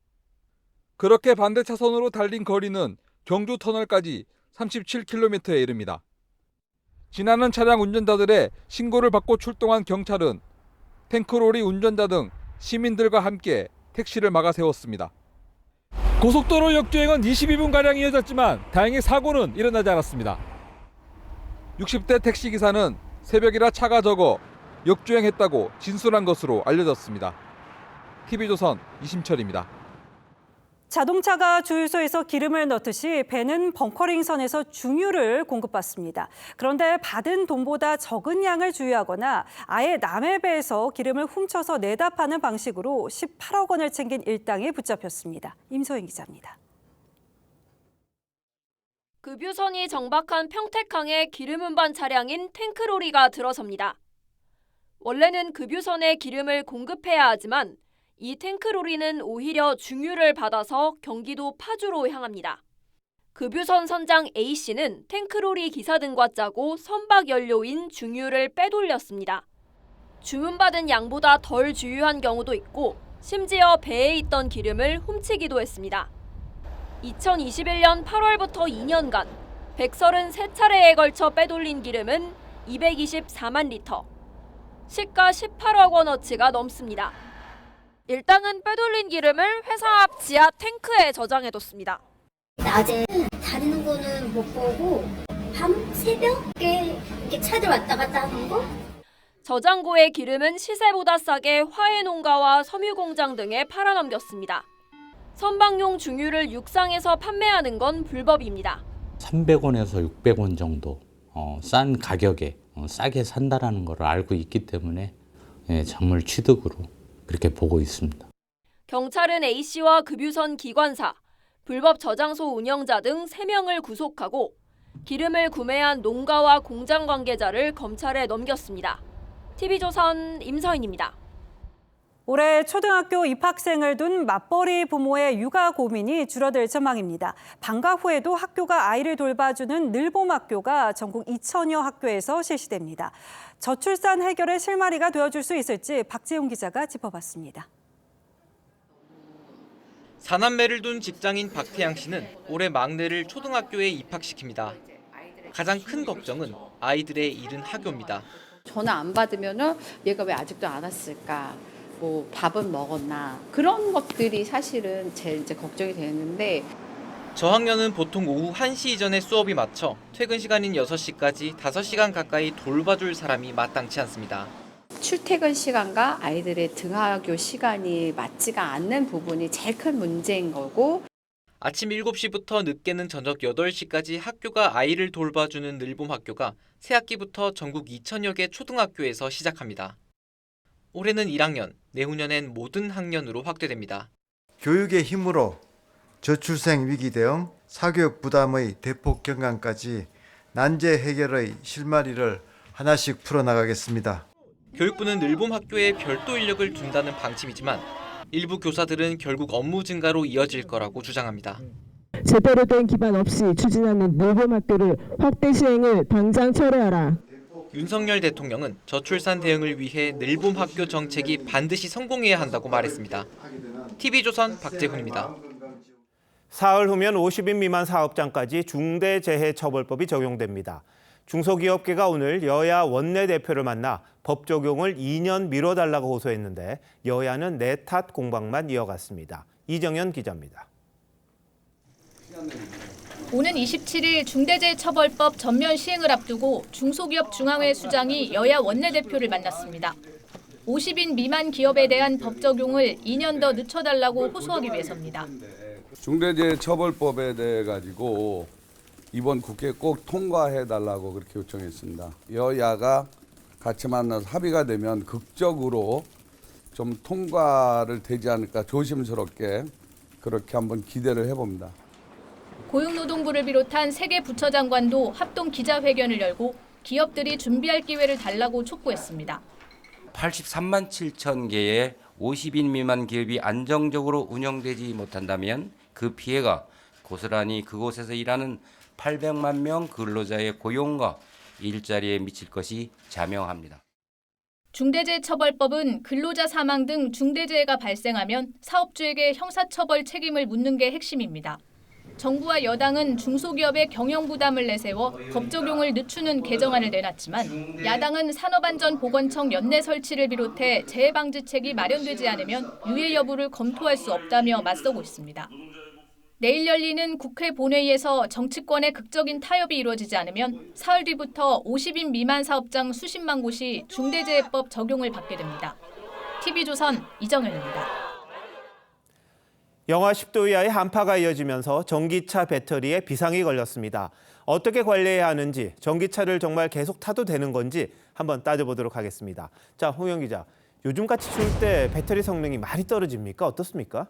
그렇게 반대 차선으로 달린 거리는 경주 터널까지 37km에 이릅니다. 지나는 차량 운전자들의 신고를 받고 출동한 경찰은 탱크로리 운전자 등 시민들과 함께 택시를 막아 세웠습니다. 고속도로 역주행은 22분가량 이어졌지만 다행히 사고는 일어나지 않았습니다. 60대 택시기사는 새벽이라 차가 적어 역주행했다고 진술한 것으로 알려졌습니다. TV조선 이심철입니다. 자동차가 주유소에서 기름을 넣듯이 배는 벙커링선에서 중유를 공급받습니다. 그런데 받은 돈보다 적은 양을 주유하거나 아예 남의 배에서 기름을 훔쳐서 내다 파는 방식으로 18억 원을 챙긴 일당에 붙잡혔습니다. 임소영 기자입니다. 급유선이 정박한 평택항에 기름 운반 차량인 탱크로리가 들어섭니다. 원래는 급유선에 기름을 공급해야 하지만 이 탱크로리는 오히려 중유를 받아서 경기도 파주로 향합니다. 급유선 선장 A씨는 탱크로리 기사 등과 짜고 선박 연료인 중유를 빼돌렸습니다. 주문받은 양보다 덜 주유한 경우도 있고 심지어 배에 있던 기름을 훔치기도 했습니다. 2021년 8월부터 2년간 133차례에 걸쳐 빼돌린 기름은 224만 리터, 시가 18억 원어치가 넘습니다. 일당은 빼돌린 기름을 회사 앞 지하 탱크에 저장해뒀습니다. 낮에 다니는 거는 못 보고 밤 새벽에 이렇게 차들 왔다 갔다 하는 거? 저장고의 기름은 시세보다 싸게 화훼 농가와 섬유 공장 등에 팔아넘겼습니다. 선박용 중유를 육상에서 판매하는 건 불법입니다. 300원에서 600원 정도 싼 가격에 싸게 산다라는 걸 알고 있기 때문에 작물 취득으로 그렇게 보고 있습니다. 경찰은 A씨와 급유선 기관사, 불법 저장소 운영자 등 3명을 구속하고 기름을 구매한 농가와 공장 관계자를 검찰에 넘겼습니다. TV조선 임서인입니다. 올해 초등학교 입학생을 둔 맞벌이 부모의 육아 고민이 줄어들 전망입니다. 방과 후에도 학교가 아이를 돌봐주는 늘봄학교가 전국 2천여 학교에서 실시됩니다. 저출산 해결의 실마리가 되어줄 수 있을지 박재용 기자가 짚어봤습니다. 사남매를 둔 직장인 박태양 씨는 올해 막내를 초등학교에 입학시킵니다. 가장 큰 걱정은 아이들의 이른 학교입니다. 전화 안 받으면은 얘가 왜 아직도 안 왔을까? 뭐 밥은 먹었나? 그런 것들이 사실은 제일 이제 걱정이 되는데 저학년은 보통 오후 1시 이전에 수업이 마쳐 퇴근 시간인 6시까지 5시간 가까이 돌봐줄 사람이 마땅치 않습니다. 출퇴근 시간과 아이들의 등하교 시간이 맞지가 않는 부분이 제일 큰 문제인 거고, 아침 7시부터 늦게는 저녁 8시까지 학교가 아이를 돌봐주는 늘봄 학교가 새학기부터 전국 2,000여 개 초등학교에서 시작합니다. 올해는 1학년, 내후년엔 모든 학년으로 확대됩니다. 교육의 힘으로 저출생 위기 대응, 사교육 부담의 대폭 경감까지 난제 해결의 실마리를 하나씩 풀어나가겠습니다. 교육부는 늘봄 학교에 별도 인력을 둔다는 방침이지만 일부 교사들은 결국 업무 증가로 이어질 거라고 주장합니다. 제대로 된 기반 없이 추진하는 늘봄 학교를 확대 시행을 당장 철회하라. 윤석열 대통령은 저출산 대응을 위해 늘봄 학교 정책이 반드시 성공해야 한다고 말했습니다. TV조선 박재훈입니다. 사흘 후면 50인 미만 사업장까지 중대재해처벌법이 적용됩니다. 중소기업계가 오늘 여야 원내대표를 만나 법 적용을 2년 미뤄달라고 호소했는데 여야는 내탓 공방만 이어갔습니다. 이정현 기자입니다. 오는 27일 중대재해처벌법 전면 시행을 앞두고 중소기업 중앙회 수장이 여야 원내대표를 만났습니다. 50인 미만 기업에 대한 법 적용을 2년 더 늦춰달라고 호소하기 위해서입니다. 중대재해처벌법에 대해 가지고 이번 국회에 꼭 통과해달라고 그렇게 요청했습니다. 여야가 같이 만나서 합의가 되면 극적으로 좀 통과를 되지 않을까 조심스럽게 그렇게 한번 기대를 해봅니다. 고용노동부를 비롯한 3개 부처 장관도 합동 기자회견을 열고 기업들이 준비할 기회를 달라고 촉구했습니다. 83만 7천 개의 50인 미만 기업이 안정적으로 운영되지 못한다면 그 피해가 고스란히 그곳에서 일하는 800만 명 근로자의 고용과 일자리에 미칠 것이 자명합니다. 중대재해처벌법은 근로자 사망 등 중대재해가 발생하면 사업주에게 형사처벌 책임을 묻는 게 핵심입니다. 정부와 여당은 중소기업의 경영 부담을 내세워 법 적용을 늦추는 개정안을 내놨지만 야당은 산업안전보건청 연내 설치를 비롯해 재해 방지책이 마련되지 않으면 유예 여부를 검토할 수 없다며 맞서고 있습니다. 내일 열리는 국회 본회의에서 정치권의 극적인 타협이 이루어지지 않으면 사흘 뒤부터 50인 미만 사업장 수십만 곳이 중대재해법 적용을 받게 됩니다. TV조선 이정현입니다. 영하 10도 이하의 한파가 이어지면서 전기차 배터리에 비상이 걸렸습니다. 어떻게 관리해야 하는지, 전기차를 정말 계속 타도 되는 건지 한번 따져보도록 하겠습니다. 자, 홍영 기자, 요즘같이 추울 때 배터리 성능이 많이 떨어집니까? 어떻습니까?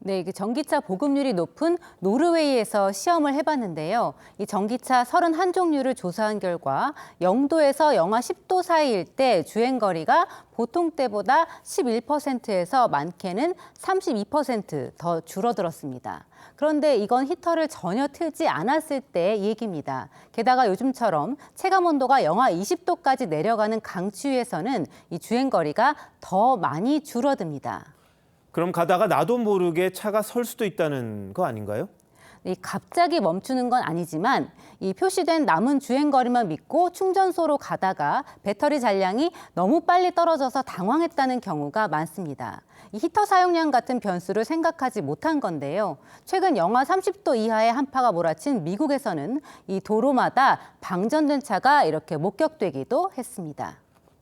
네, 전기차 보급률이 높은 노르웨이에서 시험을 해봤는데요. 이 전기차 31종류를 조사한 결과 0도에서 영하 10도 사이일 때 주행거리가 보통 때보다 11%에서 많게는 32% 더 줄어들었습니다. 그런데 이건 히터를 전혀 틀지 않았을 때의 얘기입니다. 게다가 요즘처럼 체감온도가 영하 20도까지 내려가는 강추위에서는 이 주행거리가 더 많이 줄어듭니다. 그럼 가다가 나도 모르게 차가 설 수도 있다는 거 아닌가요? 갑자기 멈추는 건 아니지만 이 표시된 남은 주행거리만 믿고 충전소로 가다가 배터리 잔량이 너무 빨리 떨어져서 당황했다는 경우가 많습니다. 이 히터 사용량 같은 변수를 생각하지 못한 건데요. 최근 영하 30도 이하의 한파가 몰아친 미국에서는 이 도로마다 방전된 차가 이렇게 목격되기도 했습니다.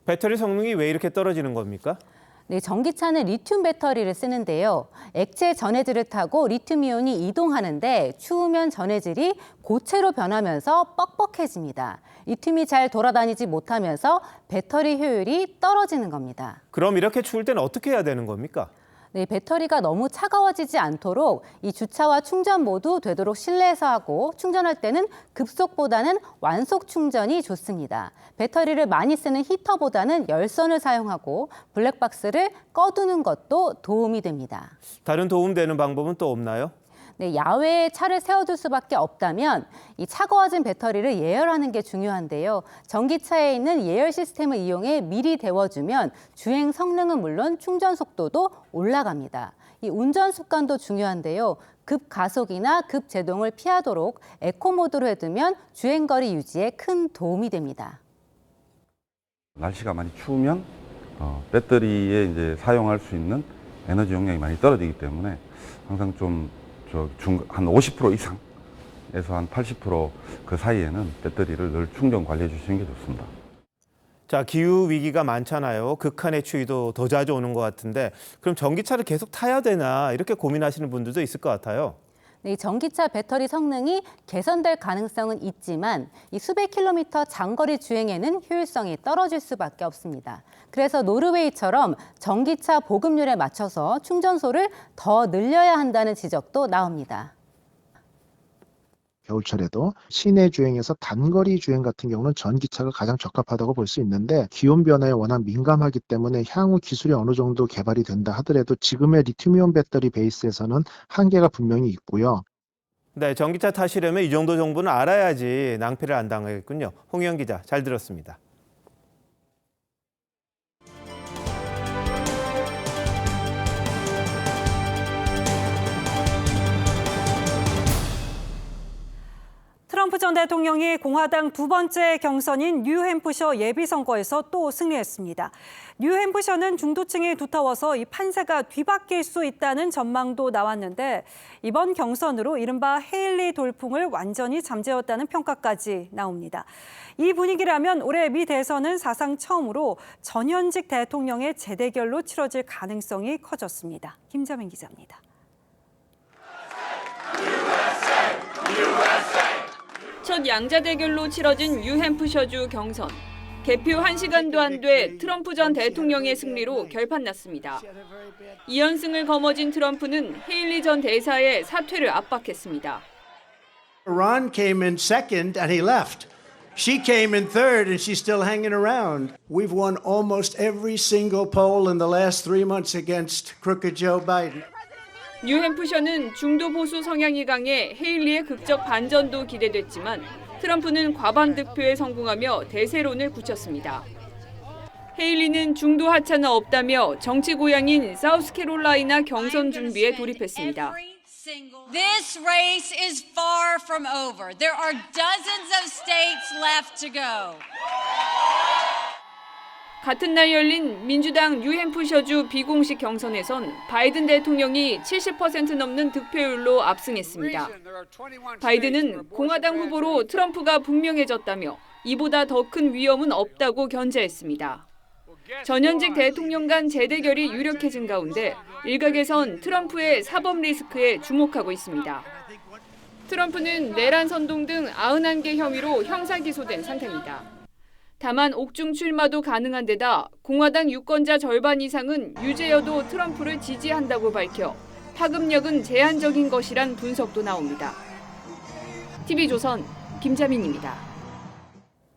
배터리 성능이 왜 이렇게 떨어지는 겁니까? 네, 전기차는 리튬 배터리를 쓰는데요. 액체 전해질을 타고 리튬이온이 이동하는데 추우면 전해질이 고체로 변하면서 뻑뻑해집니다. 리튬이 잘 돌아다니지 못하면서 배터리 효율이 떨어지는 겁니다. 그럼 이렇게 추울 때는 어떻게 해야 되는 겁니까? 네, 배터리가 너무 차가워지지 않도록 이 주차와 충전 모두 되도록 실내에서 하고 충전할 때는 급속보다는 완속 충전이 좋습니다. 배터리를 많이 쓰는 히터보다는 열선을 사용하고 블랙박스를 꺼두는 것도 도움이 됩니다. 다른 도움되는 방법은 또 없나요? 네, 야외에 차를 세워둘 수밖에 없다면 이 차가워진 배터리를 예열하는 게 중요한데요. 전기차에 있는 예열 시스템을 이용해 미리 데워주면 주행 성능은 물론 충전 속도도 올라갑니다. 이 운전 습관도 중요한데요. 급가속이나 급제동을 피하도록 에코 모드로 해두면 주행거리 유지에 큰 도움이 됩니다. 날씨가 많이 추우면 배터리에 이제 사용할 수 있는 에너지 용량이 많이 떨어지기 때문에 항상 좀 한 50% 이상에서 한 80% 그 사이에는 배터리를 늘 충전 관리해 주시는 게 좋습니다. 자, 기후 위기가 많잖아요. 극한의 추위도 더 자주 오는 것 같은데 그럼 전기차를 계속 타야 되나 이렇게 고민하시는 분들도 있을 것 같아요. 이 전기차 배터리 성능이 개선될 가능성은 있지만 이 수백 킬로미터 장거리 주행에는 효율성이 떨어질 수밖에 없습니다. 그래서 노르웨이처럼 전기차 보급률에 맞춰서 충전소를 더 늘려야 한다는 지적도 나옵니다. 겨울철에도 시내 주행에서 단거리 주행 같은 경우는 전기차가 가장 적합하다고 볼 수 있는데 기온 변화에 워낙 민감하기 때문에 향후 기술이 어느 정도 개발이 된다 하더라도 지금의 리튬이온 배터리 베이스에서는 한계가 분명히 있고요. 네, 전기차 타시려면 이 정도 정보는 알아야지 낭패를 안 당하겠군요. 홍희영 기자, 잘 들었습니다. 트럼프 전 대통령이 공화당 두 번째 경선인 뉴햄프셔 예비선거에서 또 승리했습니다. 뉴햄프셔는 중도층이 두터워서 이 판세가 뒤바뀔 수 있다는 전망도 나왔는데 이번 경선으로 이른바 헤일리 돌풍을 완전히 잠재웠다는 평가까지 나옵니다. 이 분위기라면 올해 미 대선은 사상 처음으로 전현직 대통령의 재대결로 치러질 가능성이 커졌습니다. 김자민 기자입니다. 첫 양자 대결로 치러진 뉴햄프셔주 경선. 개표 1시간도 안 돼 트럼프 전 대통령의 승리로 결판났습니다. 2연승을 거머쥔 트럼프는 헤일리 전 대사의 사퇴를 압박했습니다. Ron came in second and he left. She came in third and she's still hanging around. We've won almost every single poll in the last 3 months against crooked Joe Biden. 뉴햄프셔는 중도 보수 성향이 강해 헤일리의 극적 반전도 기대됐지만 트럼프는 과반 득표에 성공하며 대세론을 굳혔습니다. 헤일리는 중도 하차는 없다며 정치 고향인 사우스캐롤라이나 경선 준비에 돌입했습니다. This race is far from over. There are dozens of states left to go. 같은 날 열린 민주당 뉴햄프셔주 비공식 경선에선 바이든 대통령이 70% 넘는 득표율로 압승했습니다. 바이든은 공화당 후보로 트럼프가 분명해졌다며 이보다 더 큰 위험은 없다고 견제했습니다. 전현직 대통령 간 재대결이 유력해진 가운데 일각에선 트럼프의 사법 리스크에 주목하고 있습니다. 트럼프는 내란 선동 등 91개 혐의로 형사 기소된 상태입니다. 다만 옥중 출마도 가능한 데다 공화당 유권자 절반 이상은 유죄여도 트럼프를 지지한다고 밝혀 파급력은 제한적인 것이란 분석도 나옵니다. TV조선 김자민입니다.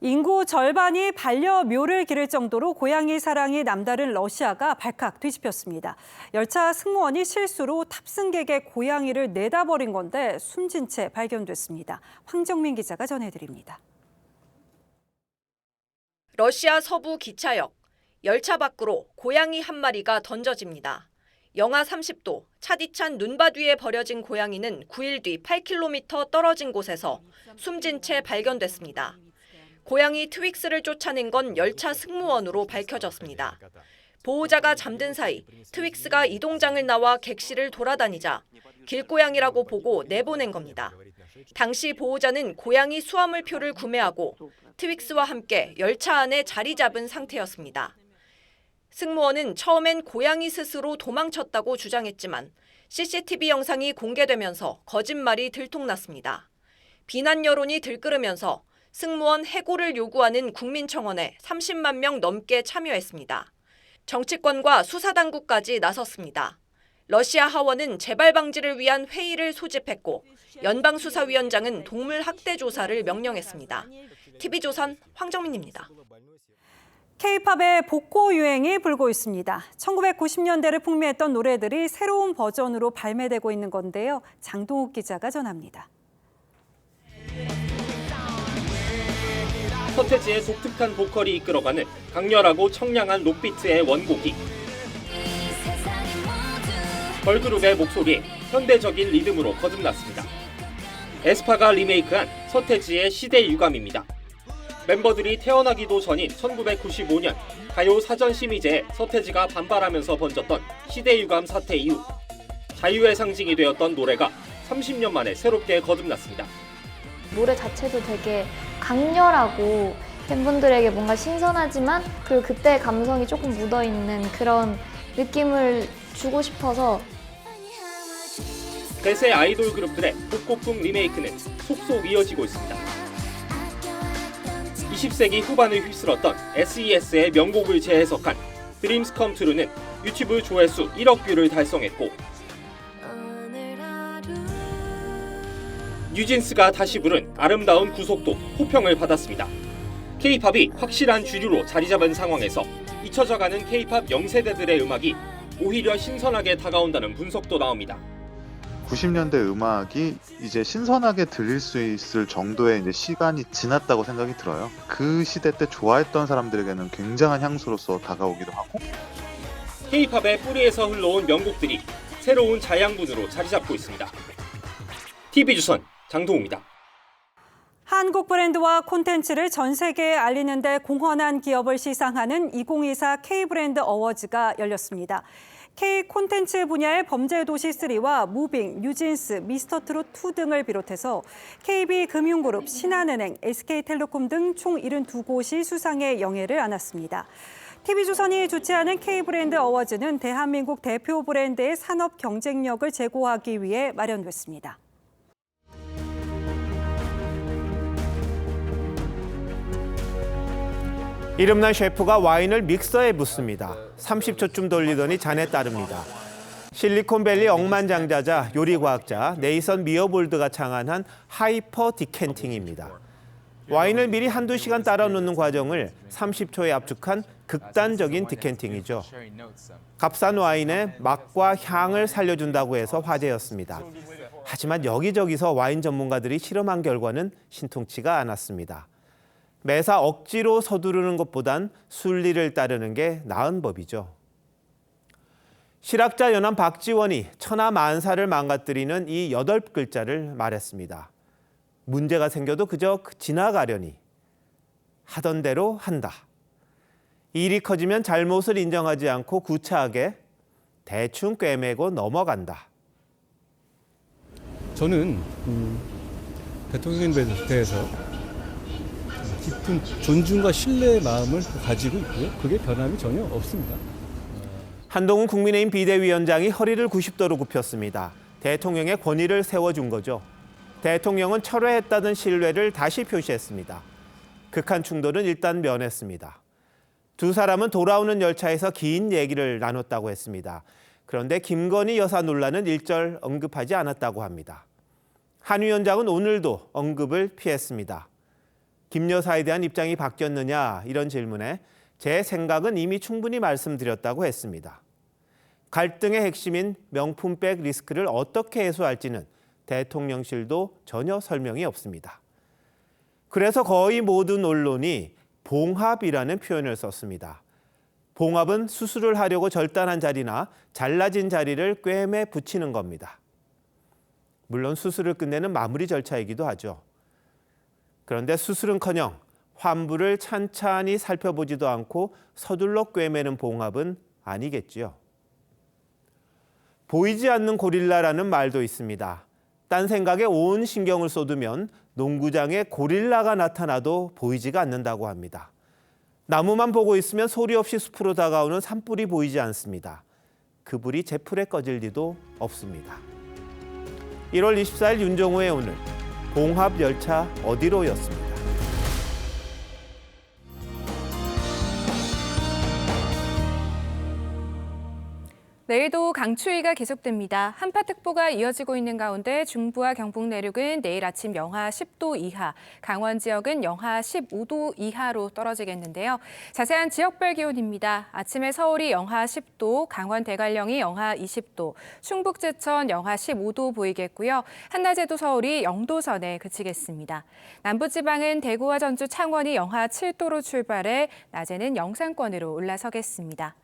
인구 절반이 반려묘를 기를 정도로 고양이 사랑이 남다른 러시아가 발칵 뒤집혔습니다. 열차 승무원이 실수로 탑승객의 고양이를 내다버린 건데 숨진 채 발견됐습니다. 황정민 기자가 전해드립니다. 러시아 서부 기차역, 열차 밖으로 고양이 한 마리가 던져집니다. 영하 30도, 차디찬 눈밭 위에 버려진 고양이는 9일 뒤 8km 떨어진 곳에서 숨진 채 발견됐습니다. 고양이 트윅스를 쫓아낸 건 열차 승무원으로 밝혀졌습니다. 보호자가 잠든 사이 트윅스가 이동장을 나와 객실을 돌아다니자 길고양이라고 보고 내보낸 겁니다. 당시 보호자는 고양이 수화물표를 구매하고 트윅스와 함께 열차 안에 자리 잡은 상태였습니다. 승무원은 처음엔 고양이 스스로 도망쳤다고 주장했지만 CCTV 영상이 공개되면서 거짓말이 들통났습니다. 비난 여론이 들끓으면서 승무원 해고를 요구하는 국민청원에 30만 명 넘게 참여했습니다. 정치권과 수사당국까지 나섰습니다. 러시아 하원은 재발 방지를 위한 회의를 소집했고 연방수사위원장은 동물 학대 조사를 명령했습니다. TV조선 황정민입니다. K-팝의 복고 유행이 불고 있습니다. 1990년대를 풍미했던 노래들이 새로운 버전으로 발매되고 있는 건데요. 장동욱 기자가 전합니다. 서태지의 독특한 보컬이 이끌어가는 강렬하고 청량한 록비트의 원곡이 걸그룹의 목소리에 현대적인 리듬으로 거듭났습니다. 에스파가 리메이크한 서태지의 시대 유감입니다. 멤버들이 태어나기도 전인 1995년 가요 사전 심의제에 서태지가 반발하면서 번졌던 시대 유감 사태 이후 자유의 상징이 되었던 노래가 30년 만에 새롭게 거듭났습니다. 노래 자체도 되게 강렬하고 팬분들에게 뭔가 신선하지만 그리고 그때의 감성이 조금 묻어있는 그런 느낌을 주고 싶어서 대세 아이돌 그룹들의 복고풍 리메이크는 속속 이어지고 있습니다. 20세기 후반을 휩쓸었던 SES의 명곡을 재해석한 Dreams Come True는 유튜브 조회수 1억 뷰를 달성했고 뉴진스가 다시 부른 아름다운 구속도 호평을 받았습니다. K-팝이 확실한 주류로 자리 잡은 상황에서 잊혀져가는 K-팝 영세대들의 음악이 오히려 신선하게 다가온다는 분석도 나옵니다. 90년대 음악이 이제 신선하게 들릴 수 있을 정도의 이제 시간이 지났다고 생각이 들어요. 그 시대 때 좋아했던 사람들에게는 굉장한 향수로서 다가오기도 하고 K-팝의 뿌리에서 흘러온 명곡들이 새로운 자양분으로 자리 잡고 있습니다. TV조선 장동우입니다. 한국 브랜드와 콘텐츠를 전 세계에 알리는 데 공헌한 기업을 시상하는 2024 K브랜드 어워즈가 열렸습니다. K 콘텐츠 분야의 범죄도시3와 무빙, 뉴진스, 미스터트롯2 등을 비롯해서 KB금융그룹, 신한은행, SK텔레콤 등 총 72곳이 수상의 영예를 안았습니다. TV조선이 주최하는 K브랜드 어워즈는 대한민국 대표 브랜드의 산업 경쟁력을 제고하기 위해 마련됐습니다. 이름난 셰프가 와인을 믹서에 붓습니다. 30초쯤 돌리더니 잔에 따릅니다. 실리콘밸리 억만장자자 요리과학자 네이선 미어볼드가 창안한 하이퍼 디캔팅입니다. 와인을 미리 한두 시간 따라 놓는 과정을 30초에 압축한 극단적인 디캔팅이죠. 값싼 와인의 맛과 향을 살려준다고 해서 화제였습니다. 하지만 여기저기서 와인 전문가들이 실험한 결과는 신통치가 않았습니다. 매사 억지로 서두르는 것보단 순리를 따르는 게 나은 법이죠. 실학자 연암 박지원이 천하 만사를 망가뜨리는 이 8글자를 말했습니다. 문제가 생겨도 그저 지나가려니 하던 대로 한다. 일이 커지면 잘못을 인정하지 않고 구차하게 대충 꿰매고 넘어간다. 저는 대통령에 대해서 깊은 존중과 신뢰의 마음을 가지고 있고요. 그게 변함이 전혀 없습니다. 한동훈 국민의힘 비대위원장이 허리를 90도로 굽혔습니다. 대통령의 권위를 세워준 거죠. 대통령은 철회했다는 신뢰를 다시 표시했습니다. 극한 충돌은 일단 면했습니다. 두 사람은 돌아오는 열차에서 긴 얘기를 나눴다고 했습니다. 그런데 김건희 여사 논란은 일절 언급하지 않았다고 합니다. 한 위원장은 오늘도 언급을 피했습니다. 김 여사에 대한 입장이 바뀌었느냐 이런 질문에 제 생각은 이미 충분히 말씀드렸다고 했습니다. 갈등의 핵심인 명품백 리스크를 어떻게 해소할지는 대통령실도 전혀 설명이 없습니다. 그래서 거의 모든 언론이 봉합이라는 표현을 썼습니다. 봉합은 수술을 하려고 절단한 자리나 잘라진 자리를 꿰매 붙이는 겁니다. 물론 수술을 끝내는 마무리 절차이기도 하죠. 그런데 수술은커녕 환부를 찬찬히 살펴보지도 않고 서둘러 꿰매는 봉합은 아니겠지요. 보이지 않는 고릴라라는 말도 있습니다. 딴 생각에 온 신경을 쏟으면 농구장에 고릴라가 나타나도 보이지가 않는다고 합니다. 나무만 보고 있으면 소리 없이 숲으로 다가오는 산불이 보이지 않습니다. 그 불이 제 풀에 꺼질 리도 없습니다. 1월 24일 윤정호의 오늘 봉합 열차 어디로였습니다. 내일도 강추위가 계속됩니다. 한파특보가 이어지고 있는 가운데 중부와 경북 내륙은 내일 아침 영하 10도 이하, 강원 지역은 영하 15도 이하로 떨어지겠는데요. 자세한 지역별 기온입니다. 아침에 서울이 영하 10도, 강원 대관령이 영하 20도, 충북 제천 영하 15도 보이겠고요. 한낮에도 서울이 0도 선에 그치겠습니다. 남부지방은 대구와 전주, 창원이 영하 7도로 출발해 낮에는 영상권으로 올라서겠습니다.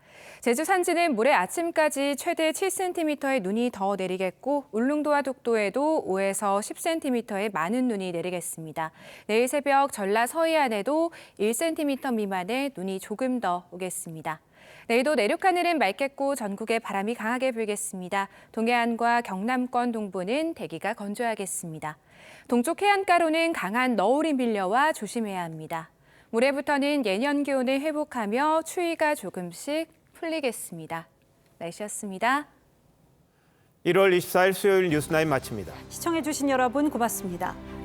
제주 산지는 모레 아침까지 최대 7cm의 눈이 더 내리겠고 울릉도와 독도에도 5에서 10cm의 많은 눈이 내리겠습니다. 내일 새벽 전라 서해안에도 1cm 미만의 눈이 조금 더 오겠습니다. 내일도 내륙 하늘은 맑겠고 전국에 바람이 강하게 불겠습니다. 동해안과 경남권 동부는 대기가 건조하겠습니다. 동쪽 해안가로는 강한 너울이 밀려와 조심해야 합니다. 모레부터는 예년 기온을 회복하며 추위가 조금씩 풀리겠습니다. 날씨였습니다. 1월 24일 수요일 뉴스9 마칩니다. 시청해주신 여러분 고맙습니다.